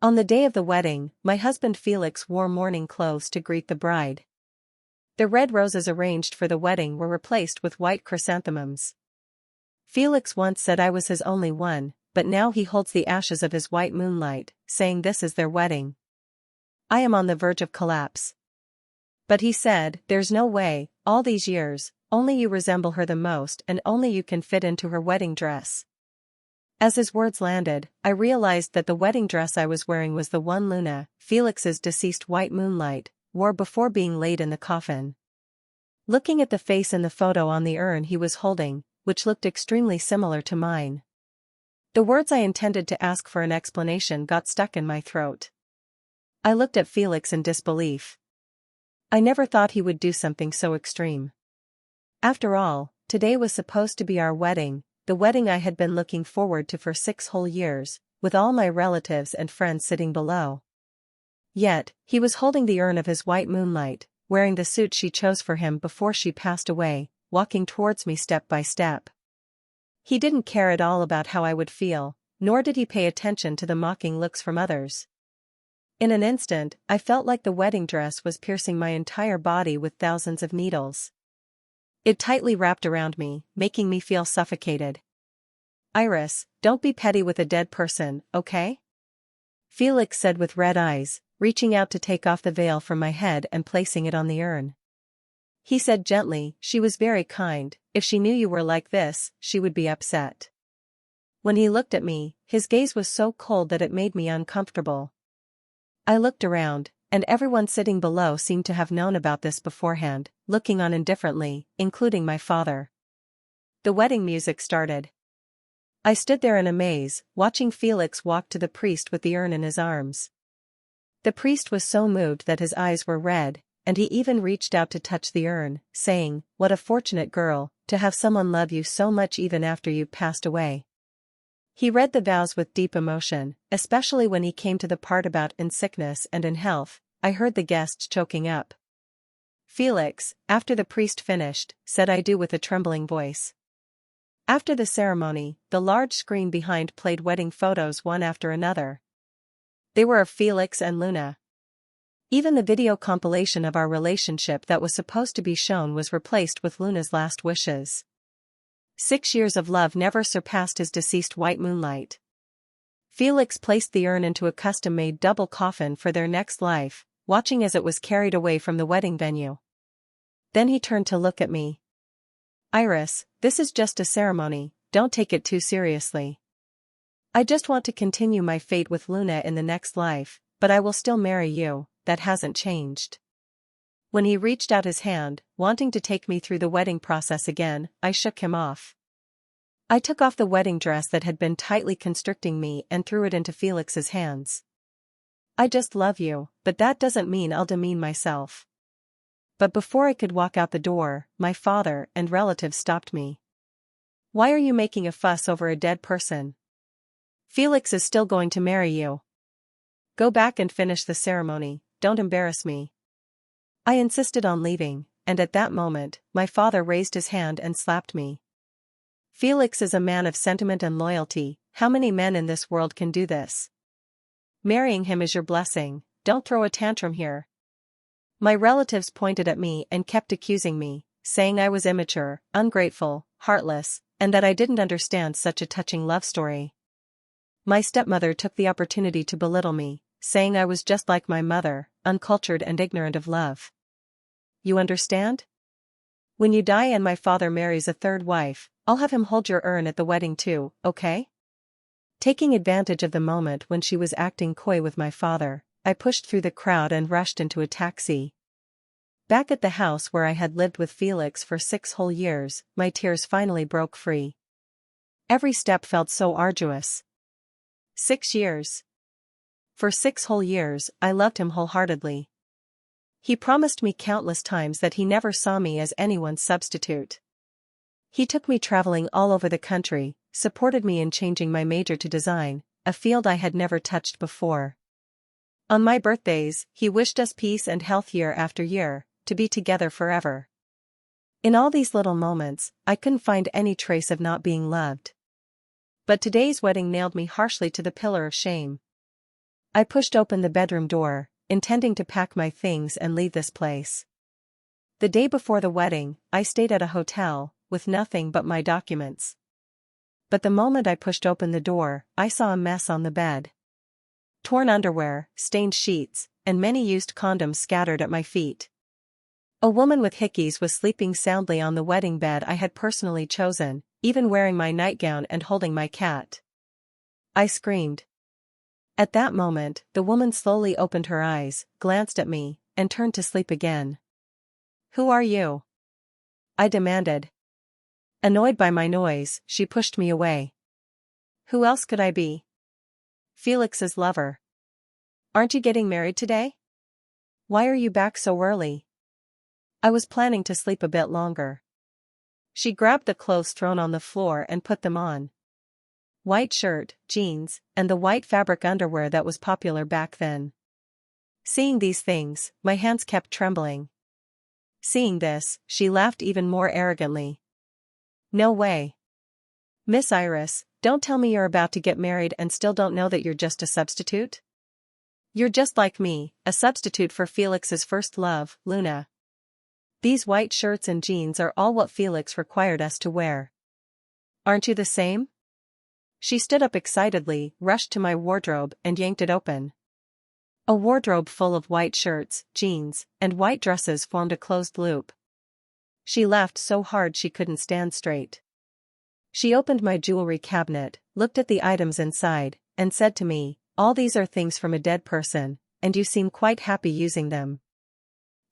On the day of the wedding, my husband Felix wore mourning clothes to greet the bride. The red roses arranged for the wedding were replaced with white chrysanthemums. Felix once said I was his only one, but now he holds the ashes of his white moonlight, saying this is their wedding. I am on the verge of collapse. But he said, there's no way, all these years, only you resemble her the most and only you can fit into her wedding dress. As his words landed, I realized that the wedding dress I was wearing was the one Luna, Felix's deceased white moonlight, wore before being laid in the coffin. Looking at the face in the photo on the urn he was holding, which looked extremely similar to mine, the words I intended to ask for an explanation got stuck in my throat. I looked at Felix in disbelief. I never thought he would do something so extreme. After all, today was supposed to be our wedding, the wedding I had been looking forward to for 6 whole years, with all my relatives and friends sitting below. Yet, he was holding the urn of his white moonlight, wearing the suit she chose for him before she passed away, walking towards me step by step. He didn't care at all about how I would feel, nor did he pay attention to the mocking looks from others. In an instant, I felt like the wedding dress was piercing my entire body with thousands of needles. It tightly wrapped around me, making me feel suffocated. Iris, don't be petty with a dead person, okay? Felix said with red eyes, reaching out to take off the veil from my head and placing it on the urn. He said gently, she was very kind, if she knew you were like this, she would be upset. When he looked at me, his gaze was so cold that it made me uncomfortable. I looked around, and everyone sitting below seemed to have known about this beforehand, looking on indifferently, including my father. The wedding music started. I stood there in amaze, watching Felix walk to the priest with the urn in his arms. The priest was so moved that his eyes were red, and he even reached out to touch the urn, saying, "What a fortunate girl, to have someone love you so much even after you've passed away." He read the vows with deep emotion, especially when he came to the part about in sickness and in health. I heard the guests choking up. Felix, after the priest finished, said I do with a trembling voice. After the ceremony, the large screen behind played wedding photos one after another. They were of Felix and Luna. Even the video compilation of our relationship that was supposed to be shown was replaced with Luna's last wishes. 6 years of love never surpassed his deceased white moonlight. Felix placed the urn into a custom-made double coffin for their next life, watching as it was carried away from the wedding venue. Then he turned to look at me. Iris, this is just a ceremony, don't take it too seriously. I just want to continue my fate with Luna in the next life, but I will still marry you, that hasn't changed. When he reached out his hand, wanting to take me through the wedding process again, I shook him off. I took off the wedding dress that had been tightly constricting me and threw it into Felix's hands. I just love you, but that doesn't mean I'll demean myself. But before I could walk out the door, my father and relatives stopped me. Why are you making a fuss over a dead person? Felix is still going to marry you. Go back and finish the ceremony, don't embarrass me. I insisted on leaving, and at that moment, my father raised his hand and slapped me. Felix is a man of sentiment and loyalty, how many men in this world can do this? Marrying him is your blessing, don't throw a tantrum here. My relatives pointed at me and kept accusing me, saying I was immature, ungrateful, heartless, and that I didn't understand such a touching love story. My stepmother took the opportunity to belittle me, saying I was just like my mother, uncultured and ignorant of love. You understand? When you die and my father marries a third wife, I'll have him hold your urn at the wedding too, okay? Taking advantage of the moment when she was acting coy with my father, I pushed through the crowd and rushed into a taxi. Back at the house where I had lived with Felix for 6 whole years, my tears finally broke free. Every step felt so arduous. 6 years. For 6 whole years, I loved him wholeheartedly. He promised me countless times that he never saw me as anyone's substitute. He took me traveling all over the country, supported me in changing my major to design, a field I had never touched before. On my birthdays, he wished us peace and health year after year, to be together forever. In all these little moments, I couldn't find any trace of not being loved. But today's wedding nailed me harshly to the pillar of shame. I pushed open the bedroom door, intending to pack my things and leave this place. The day before the wedding, I stayed at a hotel, with nothing but my documents. But the moment I pushed open the door, I saw a mess on the bed. Torn underwear, stained sheets, and many used condoms scattered at my feet. A woman with hickeys was sleeping soundly on the wedding bed I had personally chosen, even wearing my nightgown and holding my cat. I screamed. At that moment, the woman slowly opened her eyes, glanced at me, and turned to sleep again. "Who are you?" I demanded. Annoyed by my noise, she pushed me away. "Who else could I be?" "Felix's lover." "Aren't you getting married today? Why are you back so early?" I was planning to sleep a bit longer. She grabbed the clothes thrown on the floor and put them on. White shirt, jeans, and the white fabric underwear that was popular back then. Seeing these things, my hands kept trembling. Seeing this, she laughed even more arrogantly. "No way. Miss Iris, don't tell me you're about to get married and still don't know that you're just a substitute? You're just like me, a substitute for Felix's first love, Luna. These white shirts and jeans are all what Felix required us to wear. Aren't you the same?" She stood up excitedly, rushed to my wardrobe and yanked it open. A wardrobe full of white shirts, jeans, and white dresses formed a closed loop. She laughed so hard she couldn't stand straight. She opened my jewelry cabinet, looked at the items inside, and said to me, "All these are things from a dead person, and you seem quite happy using them."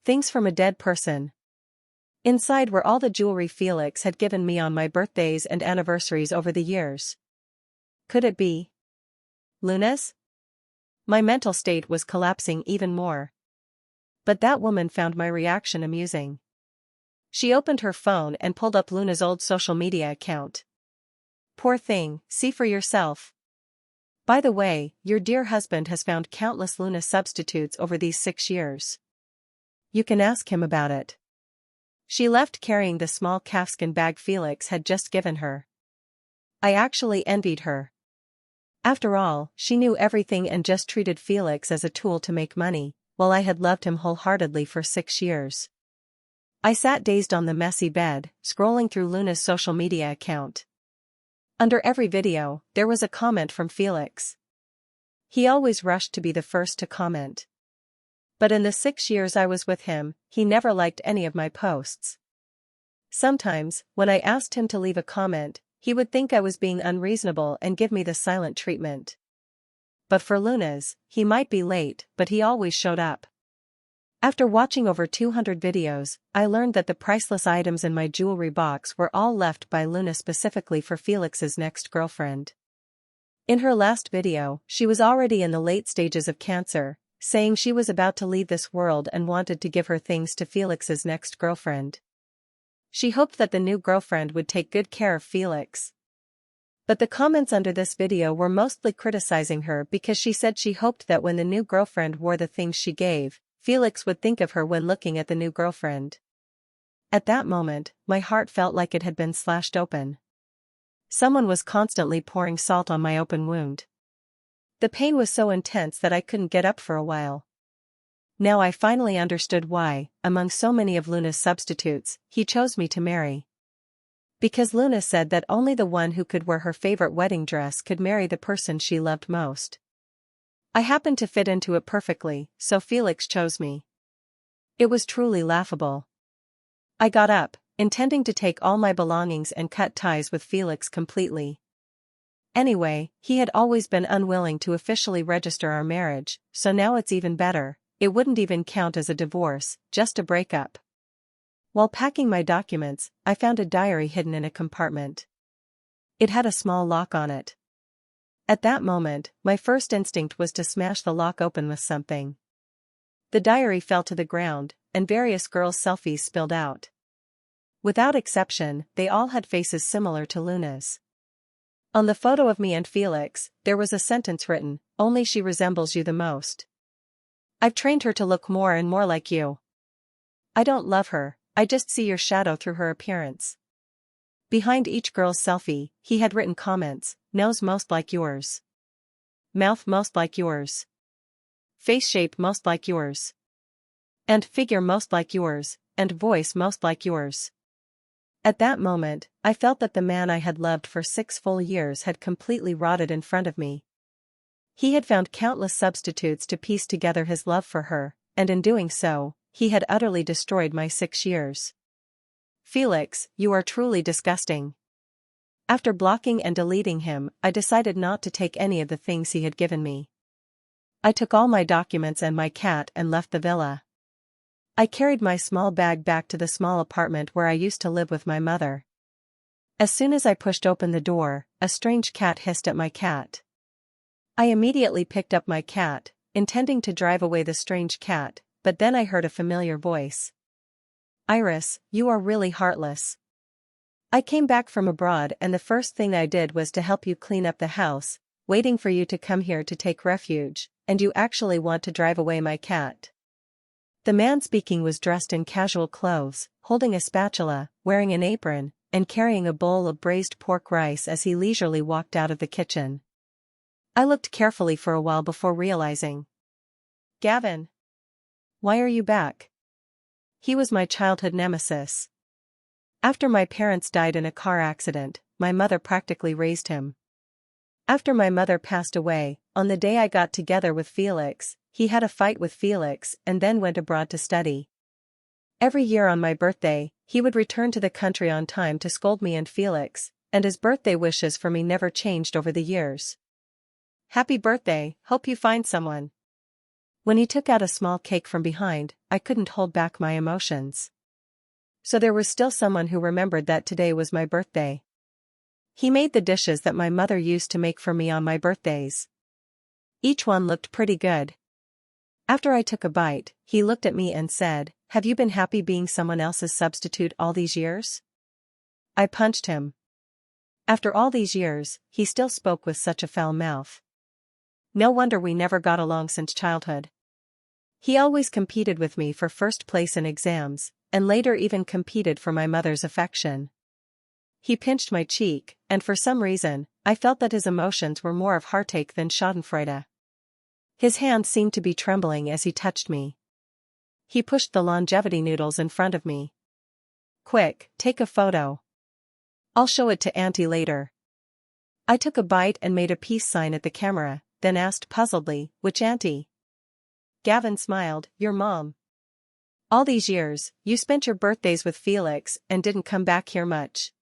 Things from a dead person. Inside were all the jewelry Felix had given me on my birthdays and anniversaries over the years. Could it be Luna's? My mental state was collapsing even more. But that woman found my reaction amusing. She opened her phone and pulled up Luna's old social media account. "Poor thing, see for yourself. By the way, your dear husband has found countless Luna substitutes over these 6 years. You can ask him about it." She left carrying the small calfskin bag Felix had just given her. I actually envied her. After all, she knew everything and just treated Felix as a tool to make money, while I had loved him wholeheartedly for 6 years. I sat dazed on the messy bed, scrolling through Luna's social media account. Under every video, there was a comment from Felix. He always rushed to be the first to comment. But in the 6 years I was with him, he never liked any of my posts. Sometimes, when I asked him to leave a comment, he would think I was being unreasonable and give me the silent treatment. But for Luna's, he might be late, but he always showed up. After watching over 200 videos, I learned that the priceless items in my jewelry box were all left by Luna specifically for Felix's next girlfriend. In her last video, she was already in the late stages of cancer, saying she was about to leave this world and wanted to give her things to Felix's next girlfriend. She hoped that the new girlfriend would take good care of Felix. But the comments under this video were mostly criticizing her because she said she hoped that when the new girlfriend wore the things she gave, Felix would think of her when looking at the new girlfriend. At that moment, my heart felt like it had been slashed open. Someone was constantly pouring salt on my open wound. The pain was so intense that I couldn't get up for a while. Now I finally understood why, among so many of Luna's substitutes, he chose me to marry. Because Luna said that only the one who could wear her favorite wedding dress could marry the person she loved most. I happened to fit into it perfectly, so Felix chose me. It was truly laughable. I got up, intending to take all my belongings and cut ties with Felix completely. Anyway, he had always been unwilling to officially register our marriage, so now it's even better. It wouldn't even count as a divorce, just a breakup. While packing my documents, I found a diary hidden in a compartment. It had a small lock on it. At that moment, my first instinct was to smash the lock open with something. The diary fell to the ground, and various girls' selfies spilled out. Without exception, they all had faces similar to Luna's. On the photo of me and Felix, there was a sentence written, "Only she resembles you the most. I've trained her to look more and more like you. I don't love her, I just see your shadow through her appearance." Behind each girl's selfie, he had written comments, "Nose most like yours. Mouth most like yours. face shape most like yours. And figure most like yours, and voice most like yours. At that moment, I felt that the man I had loved for 6 full years had completely rotted in front of me. He had found countless substitutes to piece together his love for her, and in doing so, he had utterly destroyed my 6 years. Felix, you are truly disgusting. After blocking and deleting him, I decided not to take any of the things he had given me. I took all my documents and my cat and left the villa. I carried my small bag back to the small apartment where I used to live with my mother. As soon as I pushed open the door, a strange cat hissed at my cat. I immediately picked up my cat, intending to drive away the strange cat, but then I heard a familiar voice. Iris, you are really heartless. I came back from abroad and the first thing I did was to help you clean up the house, waiting for you to come here to take refuge, and you actually want to drive away my cat. The man speaking was dressed in casual clothes, holding a spatula, wearing an apron, and carrying a bowl of braised pork rice as he leisurely walked out of the kitchen. I looked carefully for a while before realizing. Gavin. Why are you back? He was my childhood nemesis. After my parents died in a car accident, my mother practically raised him. After my mother passed away, on the day I got together with Felix, he had a fight with Felix and then went abroad to study. Every year on my birthday, he would return to the country on time to scold me and Felix, and his birthday wishes for me never changed over the years. Happy birthday, hope you find someone. When he took out a small cake from behind, I couldn't hold back my emotions. So there was still someone who remembered that today was my birthday. He made the dishes that my mother used to make for me on my birthdays. Each one looked pretty good. After I took a bite, he looked at me and said, "Have you been happy being someone else's substitute all these years?" I punched him. After all these years, he still spoke with such a foul mouth. No wonder we never got along since childhood. He always competed with me for first place in exams, and later even competed for my mother's affection. He pinched my cheek, and for some reason, I felt that his emotions were more of heartache than schadenfreude. His hand seemed to be trembling as he touched me. He pushed the longevity noodles in front of me. Quick, take a photo. I'll show it to Auntie later. I took a bite and made a peace sign at the camera, then asked puzzledly, which auntie? Gavin smiled, your mom. All these years, you spent your birthdays with Felix and didn't come back here much.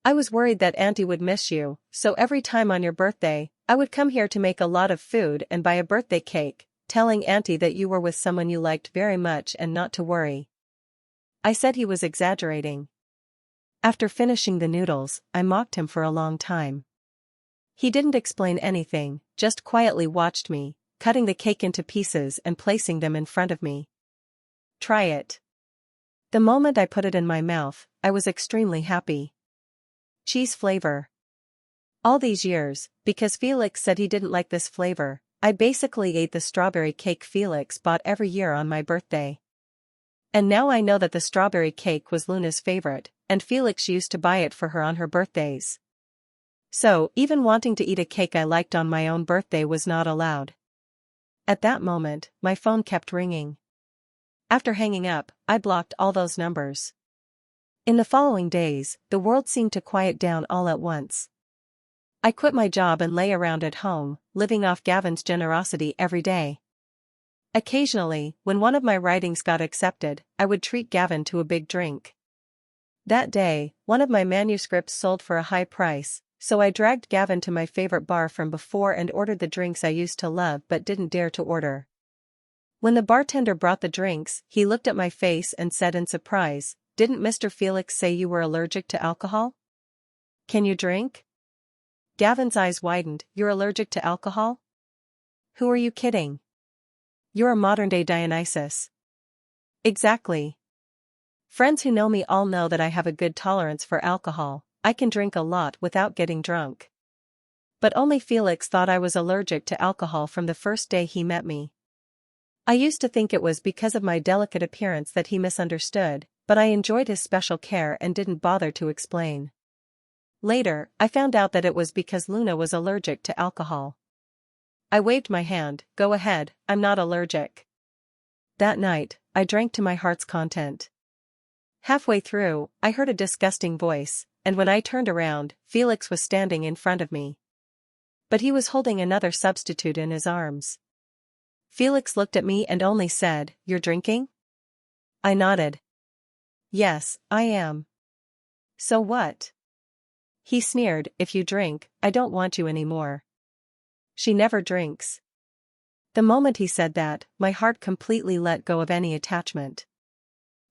I was worried that Auntie would miss you, so every time on your birthday, I would come here to make a lot of food and buy a birthday cake, telling Auntie that you were with someone you liked very much and not to worry. I said he was exaggerating. After finishing the noodles, I mocked him for a long time. He didn't explain anything, just quietly watched me, cutting the cake into pieces and placing them in front of me. Try it. The moment I put it in my mouth, I was extremely happy. Cheese flavor. All these years, because Felix said he didn't like this flavor, I basically ate the strawberry cake Felix bought every year on my birthday. And now I know that the strawberry cake was Luna's favorite, and Felix used to buy it for her on her birthdays. So, even wanting to eat a cake I liked on my own birthday was not allowed. At that moment, my phone kept ringing. After hanging up, I blocked all those numbers. In the following days, the world seemed to quiet down all at once. I quit my job and lay around at home, living off Gavin's generosity every day. Occasionally, when one of my writings got accepted, I would treat Gavin to a big drink. That day, one of my manuscripts sold for a high price, so I dragged Gavin to my favorite bar from before and ordered the drinks I used to love but didn't dare to order. When the bartender brought the drinks, he looked at my face and said in surprise, "Didn't Mr. Felix say you were allergic to alcohol? Can you drink?" Gavin's eyes widened. "You're allergic to alcohol? Who are you kidding? You're a modern-day Dionysus." Exactly. Friends who know me all know that I have a good tolerance for alcohol. I can drink a lot without getting drunk. But only Felix thought I was allergic to alcohol from the first day he met me. I used to think it was because of my delicate appearance that he misunderstood, but I enjoyed his special care and didn't bother to explain. Later, I found out that it was because Luna was allergic to alcohol. I waved my hand, go ahead, I'm not allergic. That night, I drank to my heart's content. Halfway through, I heard a disgusting voice, and when I turned around, Felix was standing in front of me. But he was holding another substitute in his arms. Felix looked at me and only said, "You're drinking?" I nodded. "Yes, I am." "So what?" He sneered, "If you drink, I don't want you anymore." She never drinks. The moment he said that, my heart completely let go of any attachment.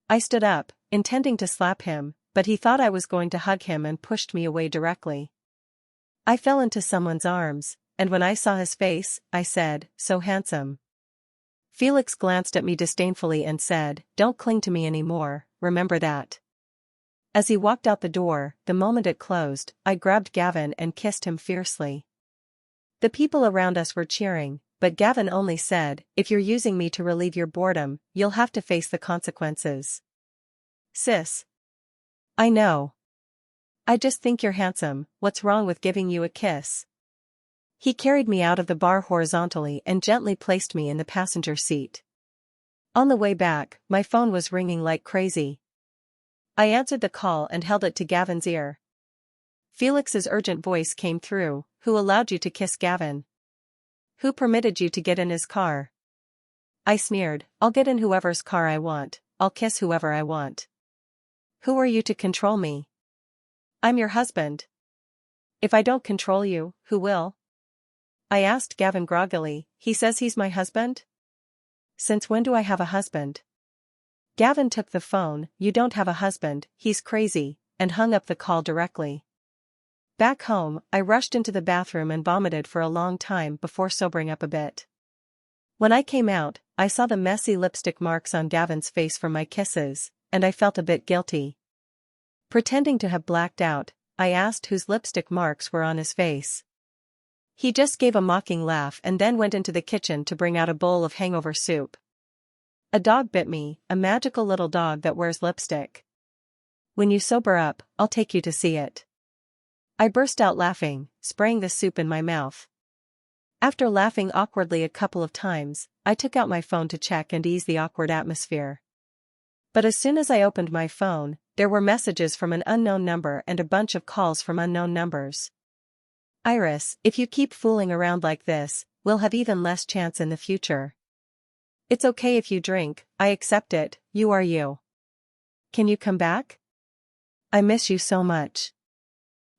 I stood up, intending to slap him, but he thought I was going to hug him and pushed me away directly. I fell into someone's arms, and when I saw his face, I said, "So handsome." Felix glanced at me disdainfully and said, "Don't cling to me anymore, remember that." As he walked out the door, the moment it closed, I grabbed Gavin and kissed him fiercely. The people around us were cheering, but Gavin only said, "If you're using me to relieve your boredom, you'll have to face the consequences." "Sis. I know. I just think you're handsome, what's wrong with giving you a kiss?" He carried me out of the bar horizontally and gently placed me in the passenger seat. On the way back, my phone was ringing like crazy. I answered the call and held it to Gavin's ear. Felix's urgent voice came through, "Who allowed you to kiss Gavin? Who permitted you to get in his car?" I sneered, "I'll get in whoever's car I want, I'll kiss whoever I want. Who are you to control me? I'm your husband. If I don't control you, who will?" I asked Gavin groggily, "He says he's my husband? Since when do I have a husband?" Gavin took the phone, "You don't have a husband, he's crazy," and hung up the call directly. Back home, I rushed into the bathroom and vomited for a long time before sobering up a bit. When I came out, I saw the messy lipstick marks on Gavin's face from my kisses, and I felt a bit guilty. Pretending to have blacked out, I asked whose lipstick marks were on his face. He just gave a mocking laugh and then went into the kitchen to bring out a bowl of hangover soup. "A dog bit me, a magical little dog that wears lipstick. When you sober up, I'll take you to see it." I burst out laughing, spraying the soup in my mouth. After laughing awkwardly a couple of times, I took out my phone to check and ease the awkward atmosphere. But as soon as I opened my phone, there were messages from an unknown number and a bunch of calls from unknown numbers. "Iris, if you keep fooling around like this, we'll have even less chance in the future. It's okay if you drink, I accept it, you are you. Can you come back? I miss you so much.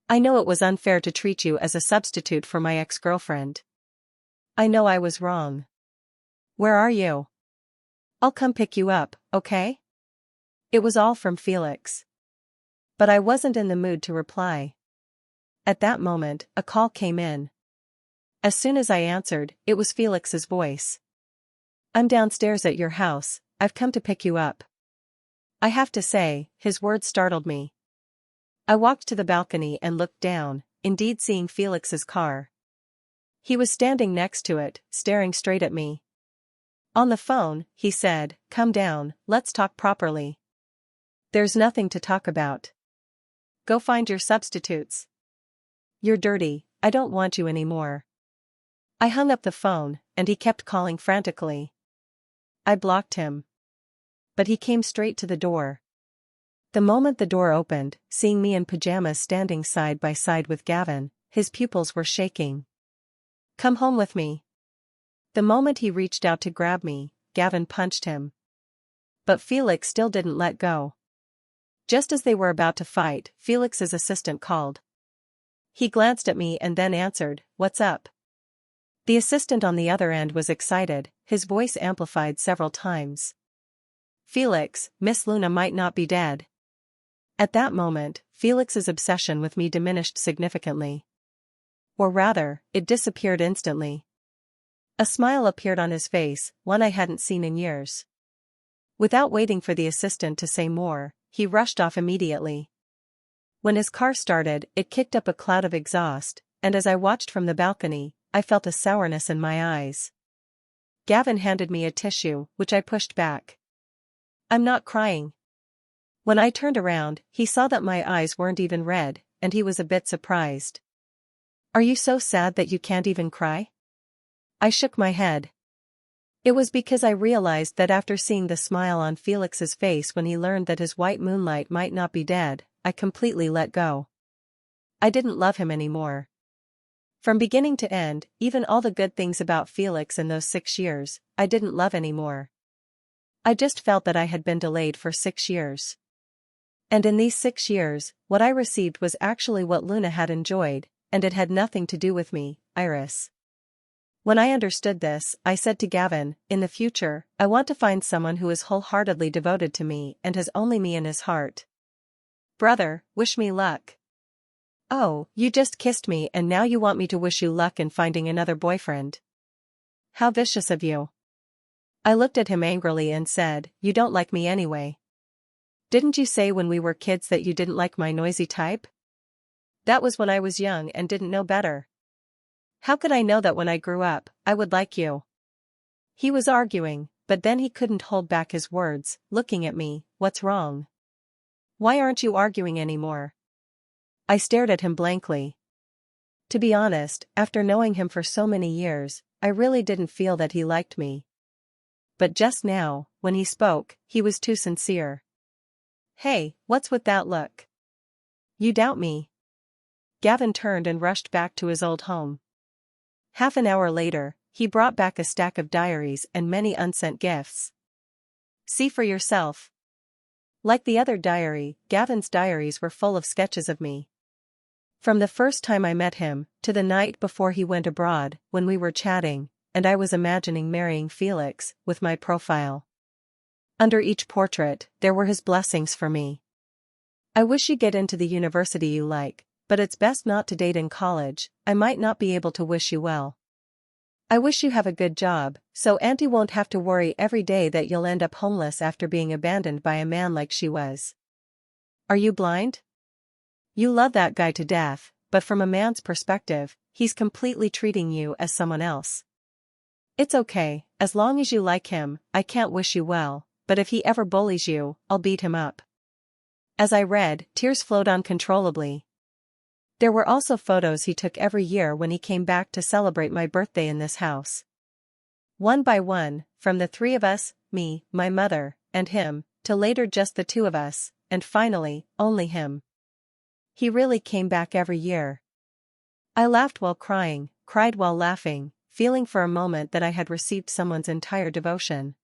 I know it was unfair to treat you as a substitute for my ex-girlfriend. I know I was wrong. Where are you? I'll come pick you up, okay?" It was all from Felix. But I wasn't in the mood to reply. At that moment, a call came in. As soon as I answered, it was Felix's voice. "I'm downstairs at your house, I've come to pick you up." I have to say, his words startled me. I walked to the balcony and looked down, indeed seeing Felix's car. He was standing next to it, staring straight at me. On the phone, he said, "Come down, let's talk properly." "There's nothing to talk about. Go find your substitutes. You're dirty, I don't want you anymore." I hung up the phone, and he kept calling frantically. I blocked him. But he came straight to the door. The moment the door opened, seeing me in pajamas standing side by side with Gavin, his pupils were shaking. "Come home with me." The moment he reached out to grab me, Gavin punched him. But Felix still didn't let go. Just as they were about to fight, Felix's assistant called. He glanced at me and then answered, "What's up?" The assistant on the other end was excited, his voice amplified several times. "Felix, Miss Luna might not be dead." At that moment, Felix's obsession with me diminished significantly. Or rather, it disappeared instantly. A smile appeared on his face, one I hadn't seen in years. Without waiting for the assistant to say more, he rushed off immediately. When his car started, it kicked up a cloud of exhaust, and as I watched from the balcony, I felt a sourness in my eyes. Gavin handed me a tissue, which I pushed back. "I'm not crying." When I turned around, he saw that my eyes weren't even red, and he was a bit surprised. "Are you so sad that you can't even cry?" I shook my head. It was because I realized that after seeing the smile on Felix's face when he learned that his white moonlight might not be dead, I completely let go. I didn't love him anymore. From beginning to end, even all the good things about Felix in those 6 years, I didn't love anymore. I just felt that I had been delayed for 6 years. And in these 6 years, what I received was actually what Luna had enjoyed, and it had nothing to do with me, Iris. When I understood this, I said to Gavin, in the future, I want to find someone who is wholeheartedly devoted to me and has only me in his heart. Brother, wish me luck. Oh, you just kissed me and now you want me to wish you luck in finding another boyfriend. How vicious of you. I looked at him angrily and said, you don't like me anyway. Didn't you say when we were kids that you didn't like my noisy type? That was when I was young and didn't know better. How could I know that when I grew up, I would like you? He was arguing, but then he couldn't hold back his words, looking at me, what's wrong? Why aren't you arguing anymore? I stared at him blankly. To be honest, after knowing him for so many years, I really didn't feel that he liked me. But just now, when he spoke, he was too sincere. Hey, what's with that look? You doubt me? Gavin turned and rushed back to his old home. Half an hour later, he brought back a stack of diaries and many unsent gifts. See for yourself. Like the other diary, Gavin's diaries were full of sketches of me. From the first time I met him, to the night before he went abroad, when we were chatting, and I was imagining marrying Felix, with my profile. Under each portrait, there were his blessings for me. I wish you get into the university you like, but it's best not to date in college, I might not be able to wish you well. I wish you have a good job, so Auntie won't have to worry every day that you'll end up homeless after being abandoned by a man like she was. Are you blind? You love that guy to death, but from a man's perspective, he's completely treating you as someone else. It's okay, as long as you like him, I can't wish you well, but if he ever bullies you, I'll beat him up. As I read, tears flowed uncontrollably. There were also photos he took every year when he came back to celebrate my birthday in this house. One by one, from the 3 of us, me, my mother, and him, to later just the 2 of us, and finally, only him. He really came back every year. I laughed while crying, cried while laughing, feeling for a moment that I had received someone's entire devotion.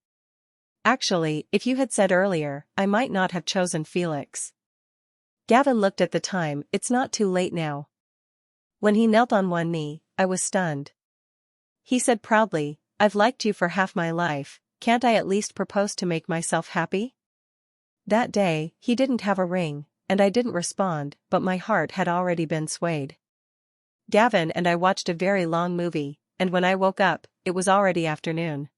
Actually, if you had said earlier, I might not have chosen Felix. Gavin looked at the time, it's not too late now. When he knelt on one knee, I was stunned. He said proudly, I've liked you for half my life, can't I at least propose to make myself happy? That day, he didn't have a ring, and I didn't respond, but my heart had already been swayed. Gavin and I watched a very long movie, and when I woke up, it was already afternoon.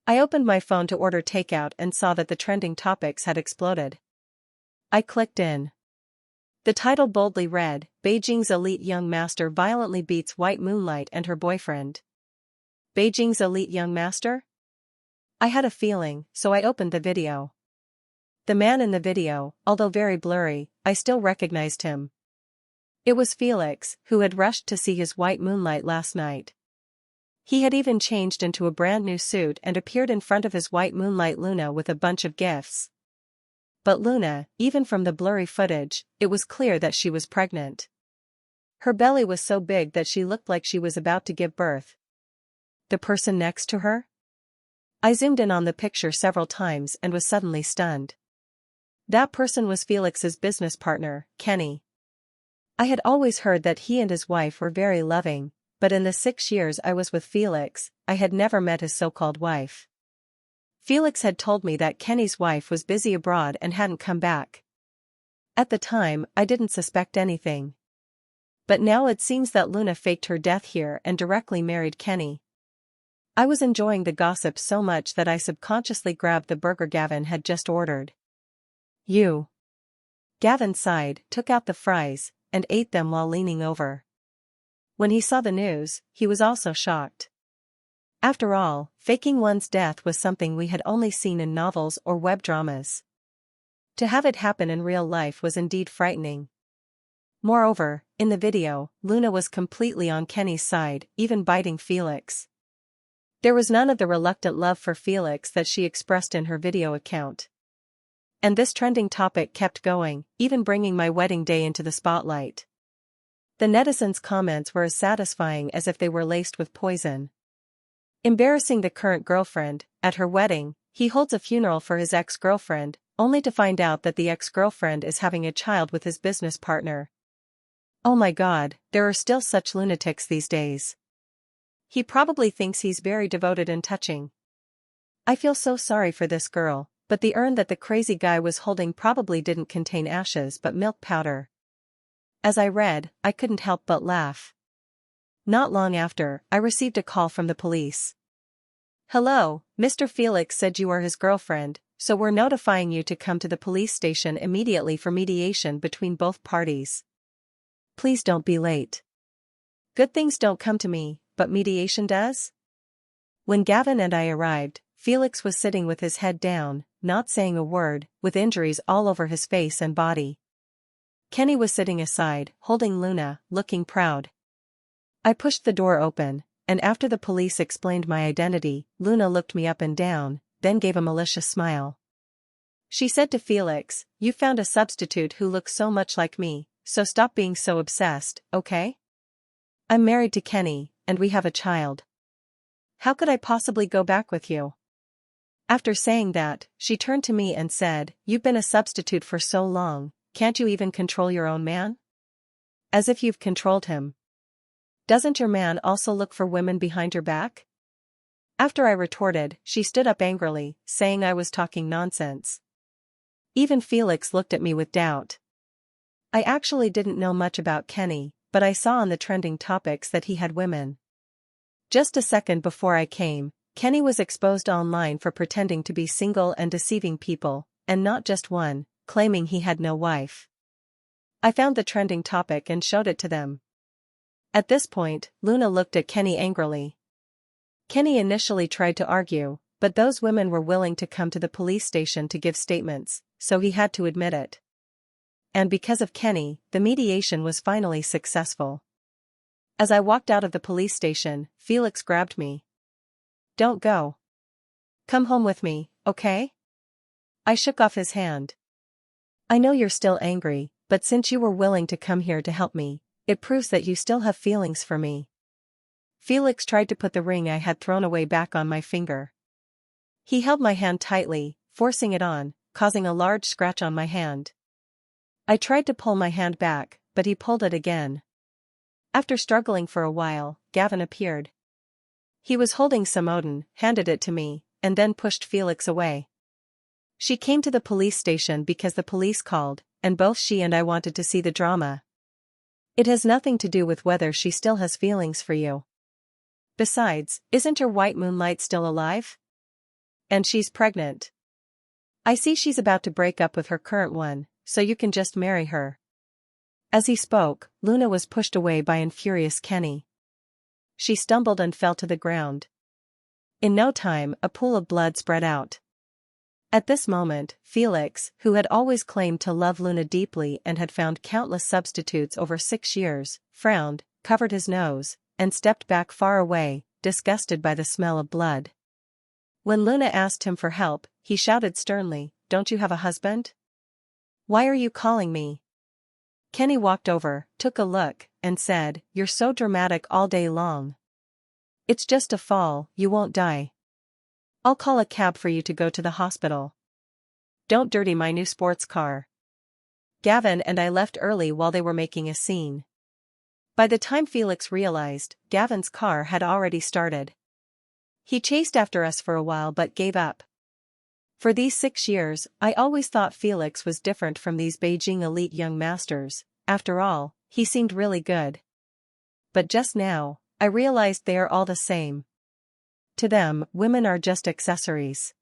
I opened my phone to order takeout and saw that the trending topics had exploded. I clicked in. The title boldly read, Beijing's elite young master violently beats white moonlight and her boyfriend. Beijing's elite young master? I had a feeling, so I opened the video. The man in the video, although very blurry, I still recognized him. It was Felix, who had rushed to see his white moonlight last night. He had even changed into a brand new suit and appeared in front of his white moonlight Luna with a bunch of gifts. But Luna, even from the blurry footage, it was clear that she was pregnant. Her belly was so big that she looked like she was about to give birth. The person next to her? I zoomed in on the picture several times and was suddenly stunned. That person was Felix's business partner, Kenny. I had always heard that he and his wife were very loving, but in the 6 years I was with Felix, I had never met his so-called wife. Felix had told me that Kenny's wife was busy abroad and hadn't come back. At the time, I didn't suspect anything. But now it seems that Luna faked her death here and directly married Kenny. I was enjoying the gossip so much that I subconsciously grabbed the burger Gavin had just ordered. You. Gavin sighed, took out the fries, and ate them while leaning over. When he saw the news, he was also shocked. After all, faking one's death was something we had only seen in novels or web dramas. To have it happen in real life was indeed frightening. Moreover, in the video, Luna was completely on Kenny's side, even biting Felix. There was none of the reluctant love for Felix that she expressed in her video account. And this trending topic kept going, even bringing my wedding day into the spotlight. The netizens' comments were as satisfying as if they were laced with poison. Embarrassing the current girlfriend, at her wedding, he holds a funeral for his ex-girlfriend, only to find out that the ex-girlfriend is having a child with his business partner. Oh my God, there are still such lunatics these days. He probably thinks he's very devoted and touching. I feel so sorry for this girl, but the urn that the crazy guy was holding probably didn't contain ashes but milk powder. As I read, I couldn't help but laugh. Not long after, I received a call from the police. Hello, Mr. Felix said you are his girlfriend, so we're notifying you to come to the police station immediately for mediation between both parties. Please don't be late. Good things don't come to me, but mediation does? When Gavin and I arrived, Felix was sitting with his head down, not saying a word, with injuries all over his face and body. Kenny was sitting aside, holding Luna, looking proud. I pushed the door open, and after the police explained my identity, Luna looked me up and down, then gave a malicious smile. She said to Felix, "You found a substitute who looks so much like me, so stop being so obsessed, okay? I'm married to Kenny, and we have a child. How could I possibly go back with you?" After saying that, she turned to me and said, "You've been a substitute for so long, can't you even control your own man? As if you've controlled him. Doesn't your man also look for women behind your back?" After I retorted, she stood up angrily, saying I was talking nonsense. Even Felix looked at me with doubt. I actually didn't know much about Kenny, but I saw on the trending topics that he had women. Just a second before I came, Kenny was exposed online for pretending to be single and deceiving people, and not just one, claiming he had no wife. I found the trending topic and showed it to them. At this point, Luna looked at Kenny angrily. Kenny initially tried to argue, but those women were willing to come to the police station to give statements, so he had to admit it. And because of Kenny, the mediation was finally successful. As I walked out of the police station, Felix grabbed me. "Don't go. Come home with me, okay?" I shook off his hand. "I know you're still angry, but since you were willing to come here to help me, it proves that you still have feelings for me." Felix tried to put the ring I had thrown away back on my finger. He held my hand tightly, forcing it on, causing a large scratch on my hand. I tried to pull my hand back, but he pulled it again. After struggling for a while, Gavin appeared. He was holding some Odin, handed it to me, and then pushed Felix away. She came to the police station because the police called, and both she and I wanted to see the drama. It has nothing to do with whether she still has feelings for you. Besides, isn't your white moonlight still alive? And she's pregnant. I see she's about to break up with her current one, so you can just marry her. As he spoke, Luna was pushed away by an furious Kenny. She stumbled and fell to the ground. In no time, a pool of blood spread out. At this moment, Felix, who had always claimed to love Luna deeply and had found countless substitutes over 6 years, frowned, covered his nose, and stepped back far away, disgusted by the smell of blood. When Luna asked him for help, he shouted sternly, "Don't you have a husband? Why are you calling me?" Kenny walked over, took a look, and said, "You're so dramatic all day long. It's just a fall, you won't die. I'll call a cab for you to go to the hospital. Don't dirty my new sports car." Gavin and I left early while they were making a scene. By the time Felix realized, Gavin's car had already started. He chased after us for a while but gave up. For these 6 years, I always thought Felix was different from these Beijing elite young masters. After all, he seemed really good. But just now, I realized they are all the same. To them, women are just accessories.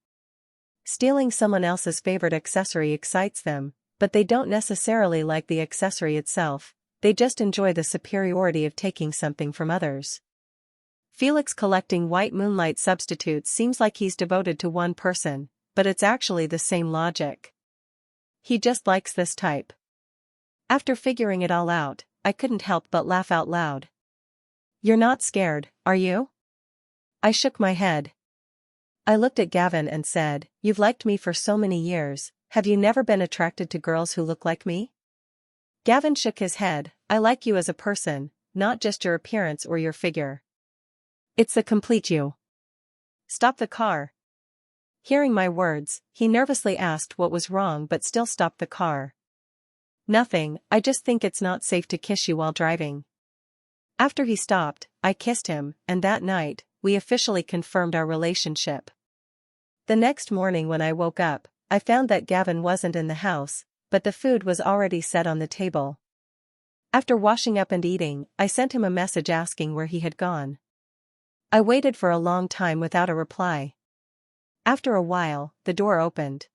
Stealing someone else's favorite accessory excites them, but they don't necessarily like the accessory itself, they just enjoy the superiority of taking something from others. Felix collecting white moonlight substitutes seems like he's devoted to one person, but it's actually the same logic. He just likes this type. After figuring it all out, I couldn't help but laugh out loud. "You're not scared, are you?" I shook my head. I looked at Gavin and said, "You've liked me for so many years, have you never been attracted to girls who look like me?" Gavin shook his head. "I like you as a person, not just your appearance or your figure. It's the complete you." "Stop the car." Hearing my words, he nervously asked what was wrong but still stopped the car. "Nothing, I just think it's not safe to kiss you while driving." After he stopped, I kissed him, and that night, we officially confirmed our relationship. The next morning when I woke up, I found that Gavin wasn't in the house, but the food was already set on the table. After washing up and eating, I sent him a message asking where he had gone. I waited for a long time without a reply. After a while, the door opened.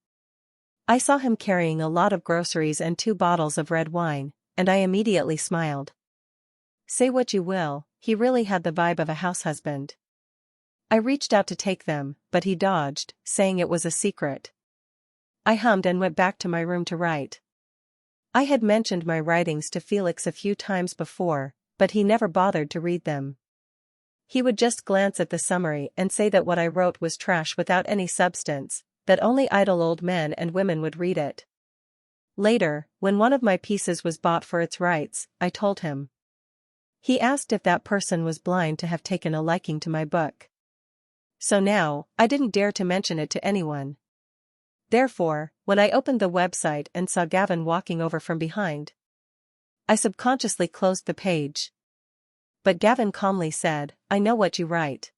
I saw him carrying a lot of groceries and 2 bottles of red wine, and I immediately smiled. Say what you will, he really had the vibe of a househusband. I reached out to take them, but he dodged, saying it was a secret. I hummed and went back to my room to write. I had mentioned my writings to Felix a few times before, but he never bothered to read them. He would just glance at the summary and say that what I wrote was trash without any substance, that only idle old men and women would read it. Later, when one of my pieces was bought for its rights, I told him. He asked if that person was blind to have taken a liking to my book. So now, I didn't dare to mention it to anyone. Therefore, when I opened the website and saw Gavin walking over from behind, I subconsciously closed the page. But Gavin calmly said, "I know what you write.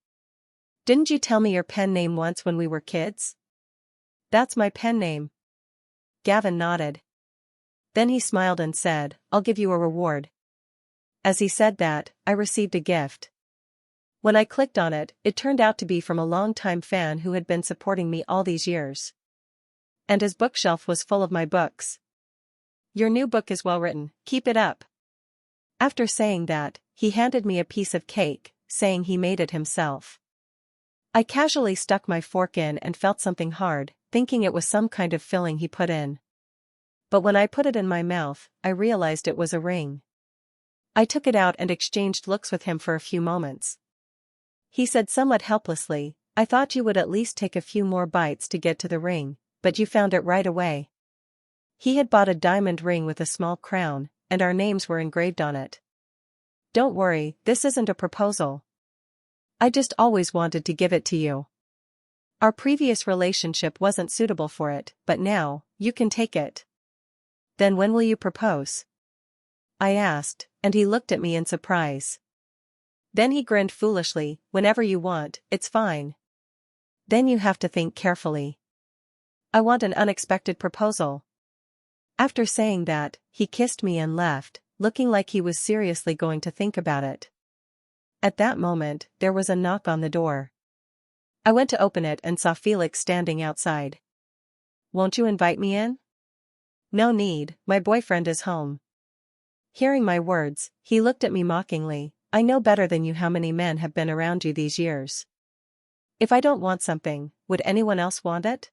Didn't you tell me your pen name once when we were kids?" "That's my pen name." Gavin nodded. Then he smiled and said, "I'll give you a reward." As he said that, I received a gift. When I clicked on it, it turned out to be from a long-time fan who had been supporting me all these years. And his bookshelf was full of my books. "Your new book is well written, keep it up." After saying that, he handed me a piece of cake, saying he made it himself. I casually stuck my fork in and felt something hard, thinking it was some kind of filling he put in. But when I put it in my mouth, I realized it was a ring. I took it out and exchanged looks with him for a few moments. He said somewhat helplessly, "I thought you would at least take a few more bites to get to the ring, but you found it right away." He had bought a diamond ring with a small crown, and our names were engraved on it. "Don't worry, this isn't a proposal. I just always wanted to give it to you. Our previous relationship wasn't suitable for it, but now, you can take it." "Then when will you propose?" I asked, and he looked at me in surprise. Then he grinned foolishly, "Whenever you want, it's fine. Then you have to think carefully. I want an unexpected proposal." After saying that, he kissed me and left, looking like he was seriously going to think about it. At that moment, there was a knock on the door. I went to open it and saw Felix standing outside. "Won't you invite me in?" "No need, my boyfriend is home." Hearing my words, he looked at me mockingly. "I know better than you how many men have been around you these years. If I don't want something, would anyone else want it?"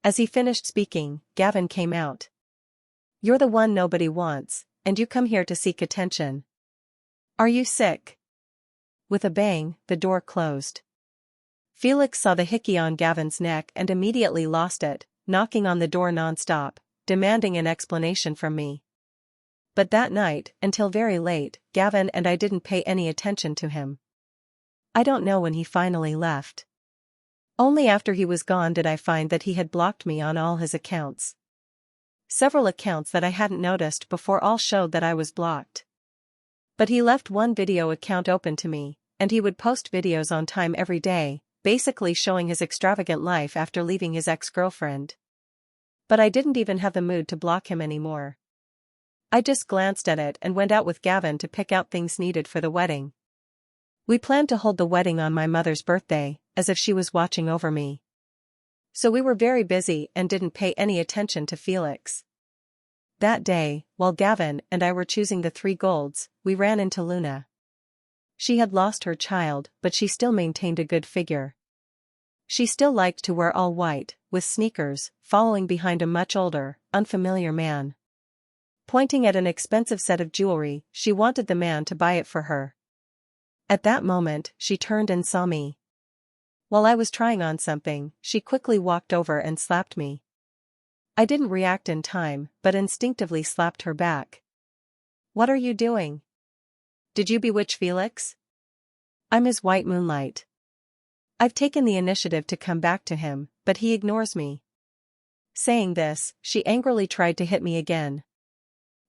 As he finished speaking, Gavin came out. "You're the one nobody wants, and you come here to seek attention. Are you sick?" With a bang, the door closed. Felix saw the hickey on Gavin's neck and immediately lost it, knocking on the door non-stop, demanding an explanation from me. But that night, until very late, Gavin and I didn't pay any attention to him. I don't know when he finally left. Only after he was gone did I find that he had blocked me on all his accounts. Several accounts that I hadn't noticed before all showed that I was blocked. But he left one video account open to me, and he would post videos on time every day, basically showing his extravagant life after leaving his ex-girlfriend. But I didn't even have the mood to block him anymore. I just glanced at it and went out with Gavin to pick out things needed for the wedding. We planned to hold the wedding on my mother's birthday, as if she was watching over me. So we were very busy and didn't pay any attention to Felix. That day, while Gavin and I were choosing the 3 golds, we ran into Luna. She had lost her child, but she still maintained a good figure. She still liked to wear all white, with sneakers, following behind a much older, unfamiliar man. Pointing at an expensive set of jewelry, she wanted the man to buy it for her. At that moment, she turned and saw me. While I was trying on something, she quickly walked over and slapped me. I didn't react in time, but instinctively slapped her back. What are you doing? Did you bewitch Felix? I'm his white moonlight. I've taken the initiative to come back to him, but he ignores me. Saying this, she angrily tried to hit me again.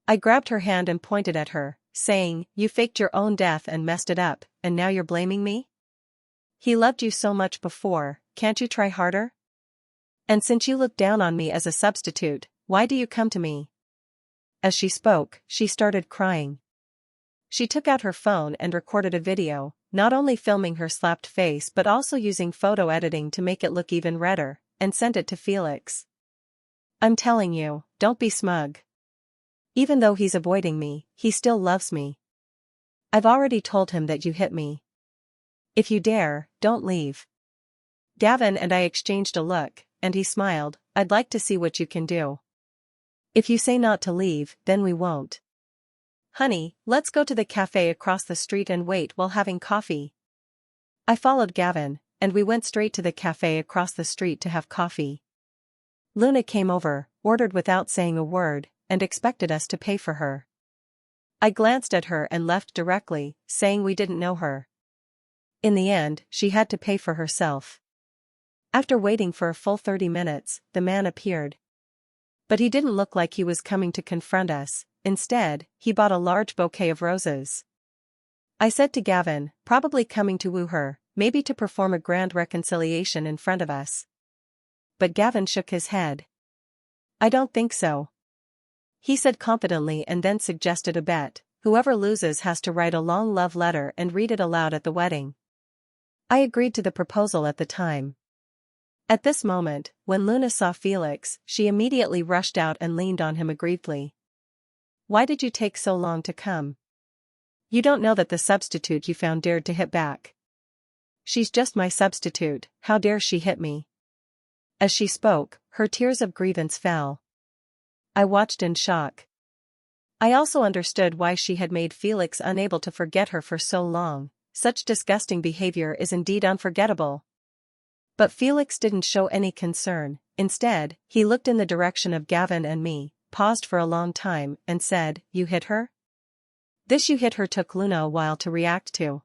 I grabbed her hand and pointed at her, saying, "You faked your own death and messed it up, and now you're blaming me? He loved you so much before, can't you try harder? And since you look down on me as a substitute, why do you come to me?" As she spoke, she started crying. She took out her phone and recorded a video, not only filming her slapped face but also using photo editing to make it look even redder, and sent it to Felix. I'm telling you, don't be smug. Even though he's avoiding me, he still loves me. I've already told him that you hit me. If you dare, don't leave. Gavin and I exchanged a look, and he smiled. I'd like to see what you can do. If you say not to leave, then we won't. Honey, let's go to the cafe across the street and wait while having coffee. I followed Gavin, and we went straight to the cafe across the street to have coffee. Luna came over, ordered without saying a word, and expected us to pay for her. I glanced at her and left directly, saying we didn't know her. In the end, she had to pay for herself. After waiting for a full 30 minutes, the man appeared. But he didn't look like he was coming to confront us. Instead, he bought a large bouquet of roses. I said to Gavin, probably coming to woo her, maybe to perform a grand reconciliation in front of us. But Gavin shook his head. I don't think so. He said confidently and then suggested a bet. Whoever loses has to write a long love letter and read it aloud at the wedding. I agreed to the proposal at the time. At this moment, when Luna saw Felix, she immediately rushed out and leaned on him aggrievedly. Why did you take so long to come? You don't know that the substitute you found dared to hit back. She's just my substitute, how dare she hit me? As she spoke, her tears of grievance fell. I watched in shock. I also understood why she had made Felix unable to forget her for so long. Such disgusting behavior is indeed unforgettable. But Felix didn't show any concern. Instead, he looked in the direction of Gavin and me, paused for a long time, and said, "You hit her?" This "you hit her" took Luna a while to react to.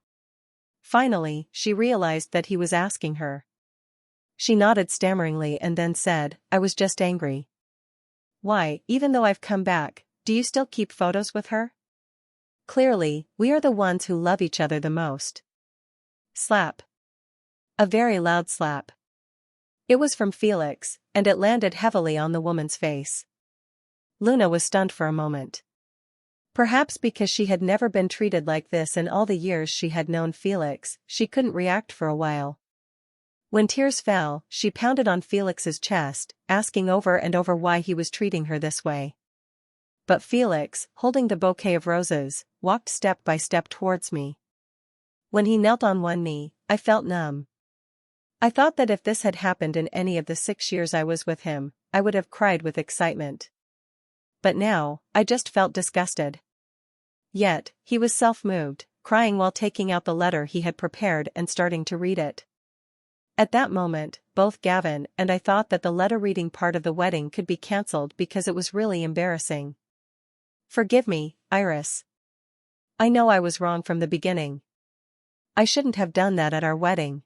Finally, she realized that he was asking her. She nodded stammeringly and then said, "I was just angry." Why, even though I've come back, do you still keep photos with her? Clearly, we are the ones who love each other the most. Slap. A very loud slap. It was from Felix, and it landed heavily on the woman's face. Luna was stunned for a moment. Perhaps because she had never been treated like this in all the years she had known Felix, she couldn't react for a while. When tears fell, she pounded on Felix's chest, asking over and over why he was treating her this way. But Felix, holding the bouquet of roses, walked step by step towards me. When he knelt on one knee, I felt numb. I thought that if this had happened in any of the 6 years I was with him, I would have cried with excitement. But now, I just felt disgusted. Yet, he was self-moved, crying while taking out the letter he had prepared and starting to read it. At that moment, both Gavin and I thought that the letter-reading part of the wedding could be cancelled because it was really embarrassing. Forgive me, Iris. I know I was wrong from the beginning. I shouldn't have done that at our wedding.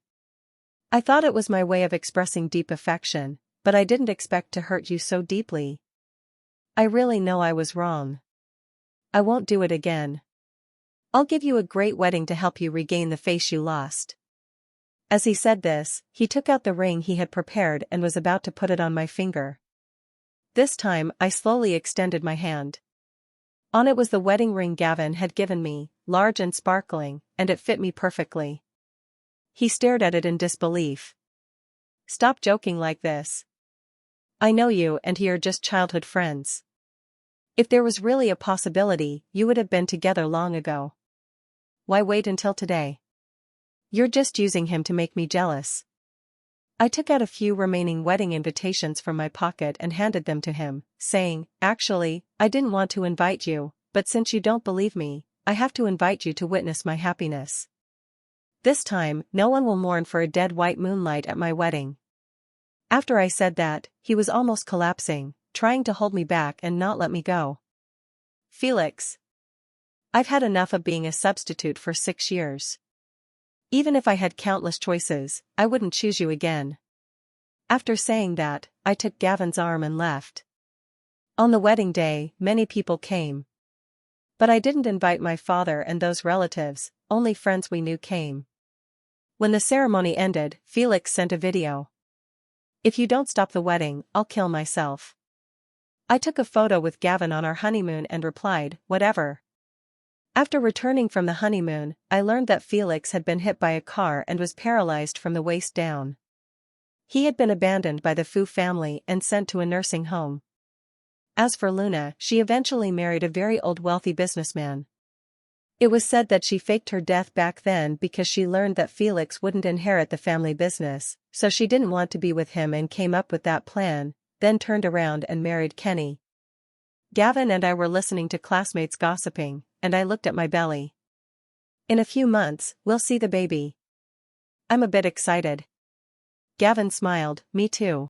I thought it was my way of expressing deep affection, but I didn't expect to hurt you so deeply. I really know I was wrong. I won't do it again. I'll give you a great wedding to help you regain the face you lost. As he said this, he took out the ring he had prepared and was about to put it on my finger. This time, I slowly extended my hand. On it was the wedding ring Gavin had given me, large and sparkling, and it fit me perfectly. He stared at it in disbelief. Stop joking like this. I know you and he are just childhood friends. If there was really a possibility, you would have been together long ago. Why wait until today? You're just using him to make me jealous. I took out a few remaining wedding invitations from my pocket and handed them to him, saying, "Actually, I didn't want to invite you, but since you don't believe me, I have to invite you to witness my happiness." This time, no one will mourn for a dead white moonlight at my wedding. After I said that, he was almost collapsing, trying to hold me back and not let me go. Felix. I've had enough of being a substitute for 6 years. Even if I had countless choices, I wouldn't choose you again. After saying that, I took Gavin's arm and left. On the wedding day, many people came. But I didn't invite my father and those relatives, only friends we knew came. When the ceremony ended, Felix sent a video. If you don't stop the wedding, I'll kill myself. I took a photo with Gavin on our honeymoon and replied, whatever. After returning from the honeymoon, I learned that Felix had been hit by a car and was paralyzed from the waist down. He had been abandoned by the Fu family and sent to a nursing home. As for Luna, she eventually married a very old wealthy businessman. It was said that she faked her death back then because she learned that Felix wouldn't inherit the family business, so she didn't want to be with him and came up with that plan, then turned around and married Kenny. Gavin and I were listening to classmates gossiping, and I looked at my belly. In a few months, we'll see the baby. I'm a bit excited. Gavin smiled, me too.